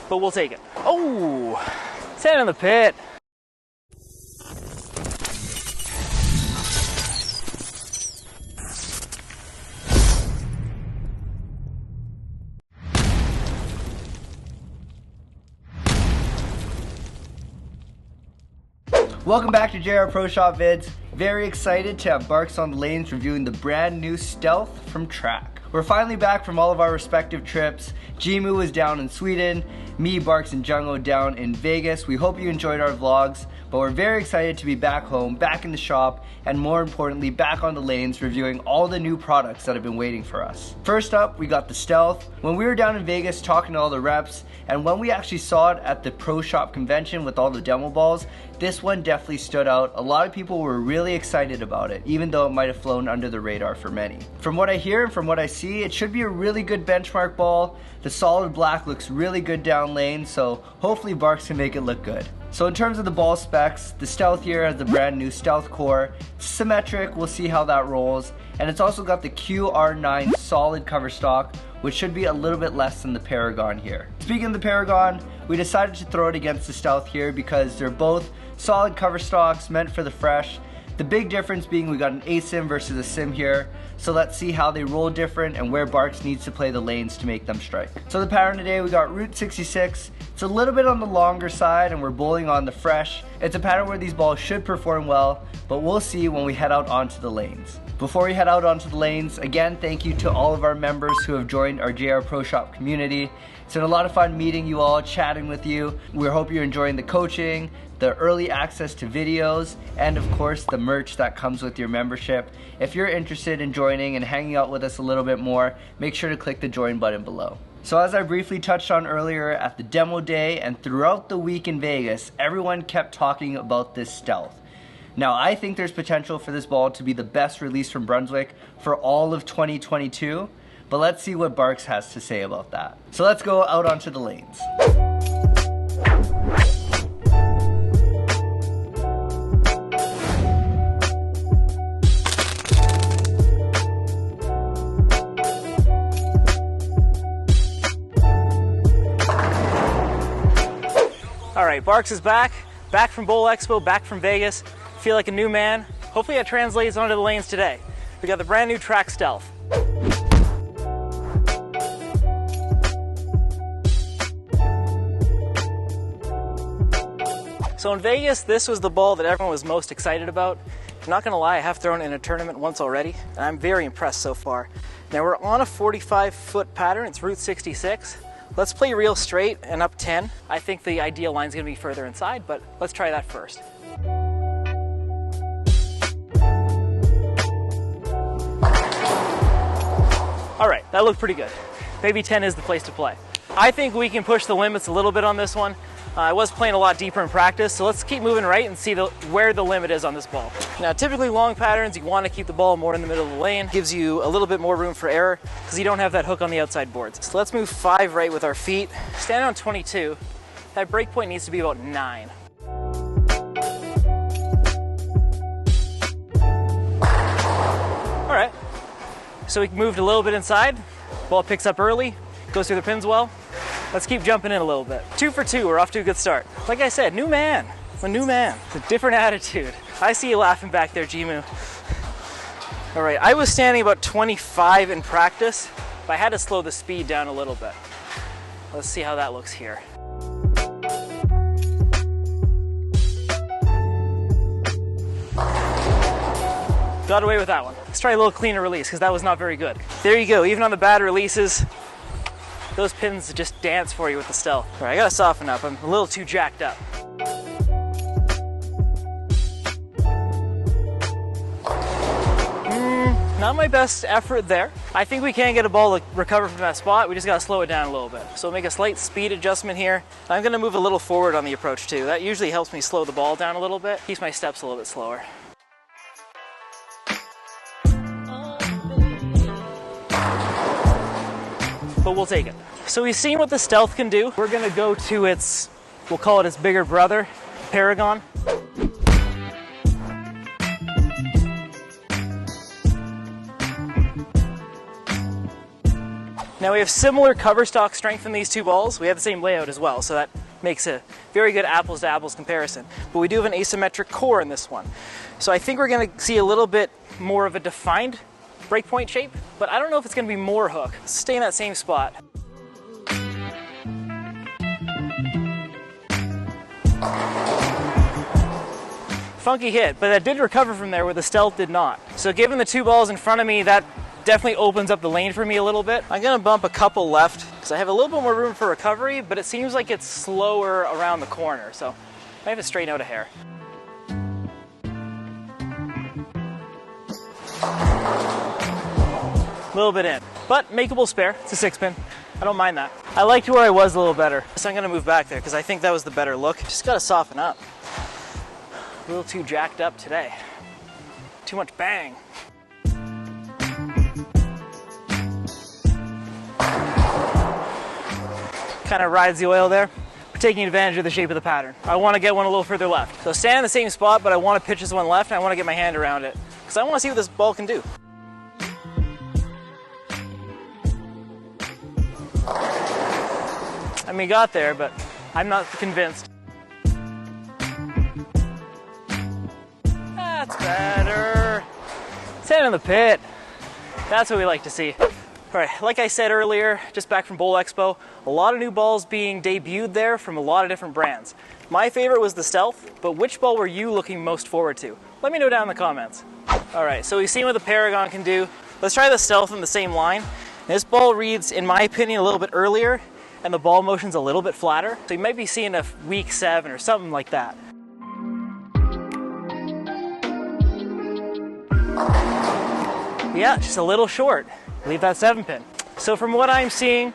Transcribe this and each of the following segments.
but we'll take it. Oh, sand in the pit. Welcome back to JR Pro Shop Vids. Very excited to have Barks on the lanes reviewing the brand new Stealth from Track. We're finally back from all of our respective trips. Jimu was down in Sweden, me, Barks, and Jungo down in Vegas. We hope you enjoyed our vlogs, but we're very excited to be back home, back in the shop, and more importantly, back on the lanes reviewing all the new products that have been waiting for us. First up, we got the Stealth. When we were down in Vegas talking to all the reps, and when we actually saw it at the Pro Shop convention with all the demo balls, this one definitely stood out. A lot of people were really excited about it, even though it might have flown under the radar for many. From what I hear and from what I see, it should be a really good benchmark ball. The solid black looks really good down lane, so hopefully Barks can make it look good. So in terms of the ball specs, the Stealth here has the brand new Stealth core. It's symmetric, we'll see how that rolls. And it's also got the QR9 solid cover stock, which should be a little bit less than the Paragon here. Speaking of the Paragon, we decided to throw it against the Stealth here because they're both solid cover stocks meant for the fresh. The big difference being we got an ASIM versus a SIM here. So let's see how they roll different and where Barks needs to play the lanes to make them strike. So the pattern today, we got Route 66. It's a little bit on the longer side and we're bowling on the fresh. It's a pattern where these balls should perform well, but we'll see when we head out onto the lanes. Before we head out onto the lanes, again, thank you to all of our members who have joined our JR Pro Shop community. It's been a lot of fun meeting you all, chatting with you. We hope you're enjoying the coaching, the early access to videos, and of course the merch that comes with your membership. If you're interested in joining and hanging out with us a little bit more, make sure to click the join button below. So as I briefly touched on earlier, at the demo day and throughout the week in Vegas, everyone kept talking about this Stealth. Now I think there's potential for this ball to be the best release from Brunswick for all of 2022, but let's see what Barks has to say about that. So let's go out onto the lanes. All right, Barks is back from Bowl Expo, back from Vegas. Feel like a new man. Hopefully that translates onto the lanes today. We got the brand new Track Stealth. So in Vegas, this was the ball that everyone was most excited about. I'm not gonna lie, I have thrown it in a tournament once already, and I'm very impressed so far. Now we're on a 45-foot pattern, it's Route 66. Let's play real straight and up 10. I think the ideal line's gonna be further inside, but let's try that first. All right, that looked pretty good. Maybe 10 is the place to play. I think we can push the limits a little bit on this one. I was playing a lot deeper in practice, so let's keep moving right and see where the limit is on this ball. Now, typically long patterns, you want to keep the ball more in the middle of the lane. Gives you a little bit more room for error because you don't have that hook on the outside boards. So let's move 5 right with our feet. Stand on 22. That break point needs to be about 9. All right, so we moved a little bit inside. Ball picks up early, goes through the pins well. Let's keep jumping in a little bit. 2 for 2, we're off to a good start. Like I said, new man. I'm a new man. It's a different attitude. I see you laughing back there, Jimu. All right, I was standing about 25 in practice, but I had to slow the speed down a little bit. Let's see how that looks here. Got away with that one. Let's try a little cleaner release because that was not very good. There you go, even on the bad releases, those pins just dance for you with the Stealth. All right, I gotta soften up. I'm a little too jacked up. Not my best effort there. I think we can get a ball to recover from that spot. We just gotta slow it down a little bit. So make a slight speed adjustment here. I'm gonna move a little forward on the approach too. That usually helps me slow the ball down a little bit. Keeps my steps a little bit slower. But we'll take it. So we've seen what the Stealth can do. We're gonna go to its, we'll call it its bigger brother, Paragon. Now we have similar cover stock strength in these two balls. We have the same layout as well, so that makes a very good apples to apples comparison. But we do have an asymmetric core in this one. So I think we're gonna see a little bit more of a defined breakpoint shape, but I don't know if it's gonna be more hook. Let's stay in that same spot. Funky hit, but that did recover from there where the stealth did not. So given the two balls in front of me, that definitely opens up the lane for me a little bit. I'm gonna bump a couple left because I have a little bit more room for recovery, but it seems like it's slower around the corner, so I have to straighten out a hair. A little bit in, but makeable spare. It's a 6-pin. I don't mind that. I liked where I was a little better, so I'm gonna move back there because I think that was the better look. Just gotta soften up. A little too jacked up today. Too much bang. Kind of rides the oil there. We're taking advantage of the shape of the pattern. I want to get one a little further left. So stand in the same spot, but I want to pitch this one left and I want to get my hand around it because I want to see what this ball can do. I mean, got there, but I'm not convinced. That's better. Stand in the pit. That's what we like to see. All right, like I said earlier, just back from Bowl Expo, a lot of new balls being debuted there from a lot of different brands. My favorite was the Stealth, but which ball were you looking most forward to? Let me know down in the comments. All right, so we've seen what the Paragon can do. Let's try the Stealth in the same line. This ball reads, in my opinion, a little bit earlier, and the ball motion's a little bit flatter. So you might be seeing a week 7 or something like that. Yeah, just a little short. Leave that 7-pin. So from what I'm seeing,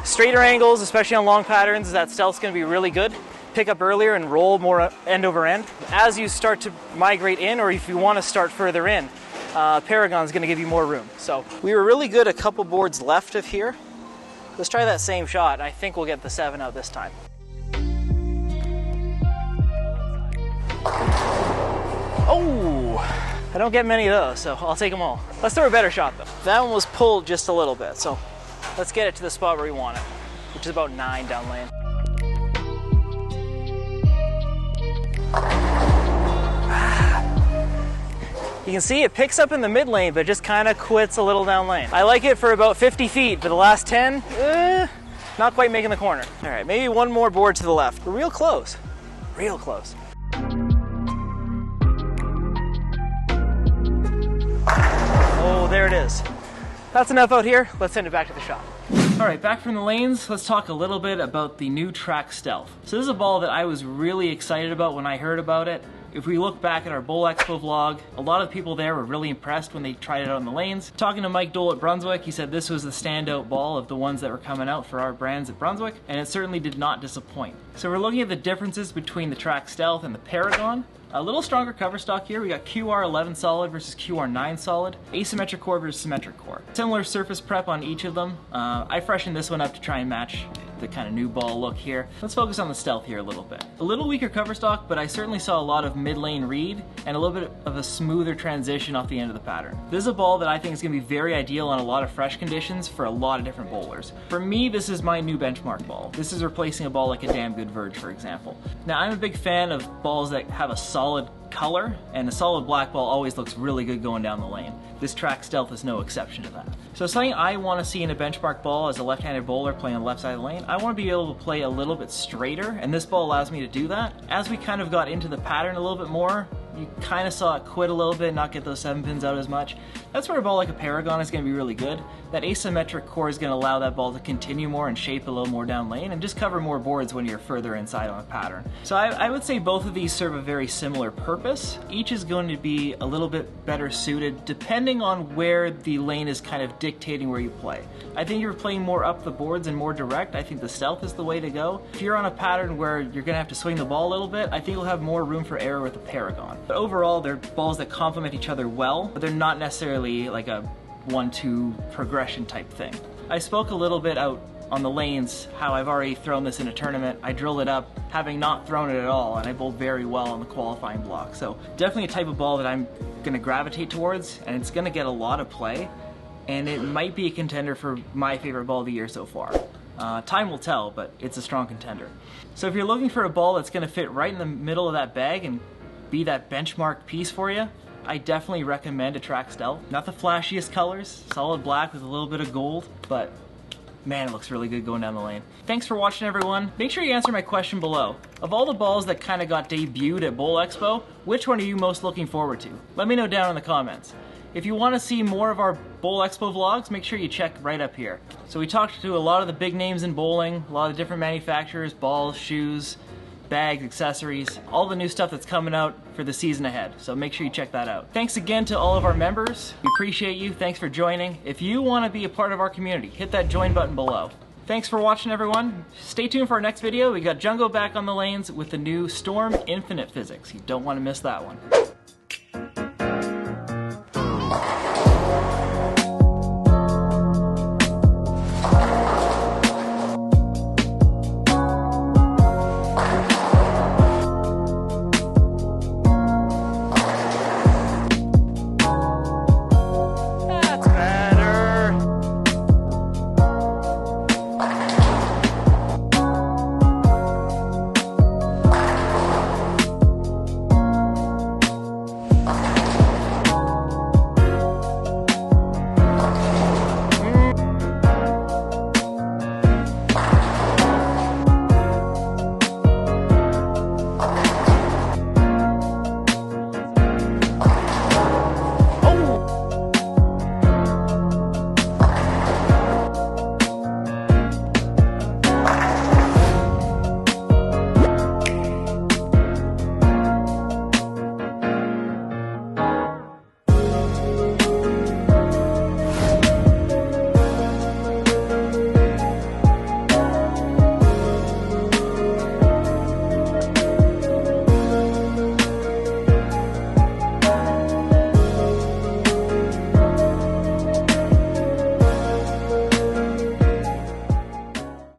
straighter angles, especially on long patterns, that Stealth's gonna be really good. Pick up earlier and roll more end over end. As you start to migrate in, or if you wanna start further in, Paragon's gonna give you more room. So we were really good a couple boards left of here. Let's try that same shot. I think we'll get the 7 out this time. Oh! I don't get many of those, so I'll take them all. Let's throw a better shot though. That one was pulled just a little bit, so let's get it to the spot where we want it, which is about 9 down lane. You can see it picks up in the mid lane, but just kind of quits a little down lane. I like it for about 50 feet, but the last 10, not quite making the corner. All right, maybe one more board to the left. We're real close, real close. Oh, there it is. That's enough out here. Let's send it back to the shop. All right, back from the lanes, let's talk a little bit about the new Track Stealth. So this is a ball that I was really excited about when I heard about it. If we look back at our Bowl Expo vlog, a lot of people there were really impressed when they tried it out on the lanes. Talking to Mike Dole at Brunswick, he said this was the standout ball of the ones that were coming out for our brands at Brunswick, and it certainly did not disappoint. So we're looking at the differences between the Track Stealth and the Paragon. A little stronger cover stock here. We got QR11 solid versus QR9 solid, asymmetric core versus symmetric core. Similar surface prep on each of them. I freshened this one up to try and match the kind of new ball look here. Let's focus on the Stealth here a little bit. A little weaker cover stock, but I certainly saw a lot of mid-lane read and a little bit of a smoother transition off the end of the pattern. This is a ball that I think is gonna be very ideal on a lot of fresh conditions for a lot of different bowlers. For me, this is my new benchmark ball. This is replacing a ball like a Damn Good Verge, for example. Now, I'm a big fan of balls that have a solid color, and a solid black ball always looks really good going down the lane. This Track Stealth is no exception to that. So something I want to see in a benchmark ball as a left-handed bowler playing on the left side of the lane, I want to be able to play a little bit straighter, and this ball allows me to do that. As we kind of got into the pattern a little bit more, you kind of saw it quit a little bit, not get those 7 pins out as much. That's where a ball like a Paragon is going to be really good. That asymmetric core is going to allow that ball to continue more and shape a little more down lane and just cover more boards when you're further inside on a pattern. So I would say both of these serve a very similar purpose. Each is going to be a little bit better suited depending on where the lane is kind of dictating where you play. I think if you're playing more up the boards and more direct, I think the Stealth is the way to go. If you're on a pattern where you're going to have to swing the ball a little bit, I think you'll have more room for error with the Paragon. But overall, they're balls that complement each other well, but they're not necessarily like a 1-2 progression type thing. I spoke a little bit out on the lanes how I've already thrown this in a tournament. I drilled it up having not thrown it at all, and I bowled very well on the qualifying block. So definitely a type of ball that I'm going to gravitate towards, and it's going to get a lot of play. and it might be a contender for my favorite ball of the year so far. Time will tell, but it's a strong contender. So if you're looking for a ball that's going to fit right in the middle of that bag and be that benchmark piece for you, I definitely recommend a Track Stealth. Not the flashiest colors, solid black with a little bit of gold, but man, it looks really good going down the lane. Thanks for watching, everyone. Make sure you answer my question below. Of all the balls that kind of got debuted at Bowl Expo, which one are you most looking forward to? Let me know down in the comments. If you want to see more of our Bowl Expo vlogs, make sure you check right up here. So we talked to a lot of the big names in bowling, a lot of different manufacturers, balls, shoes, bags, accessories, all the new stuff that's coming out for the season ahead. So make sure you check that out. Thanks again to all of our members. We appreciate you. Thanks for joining. If you want to be a part of our community, hit that join button below. Thanks for watching, everyone. Stay tuned for our next video. We got Jungo back on the lanes with the new Storm Infinite Physics. You don't want to miss that one.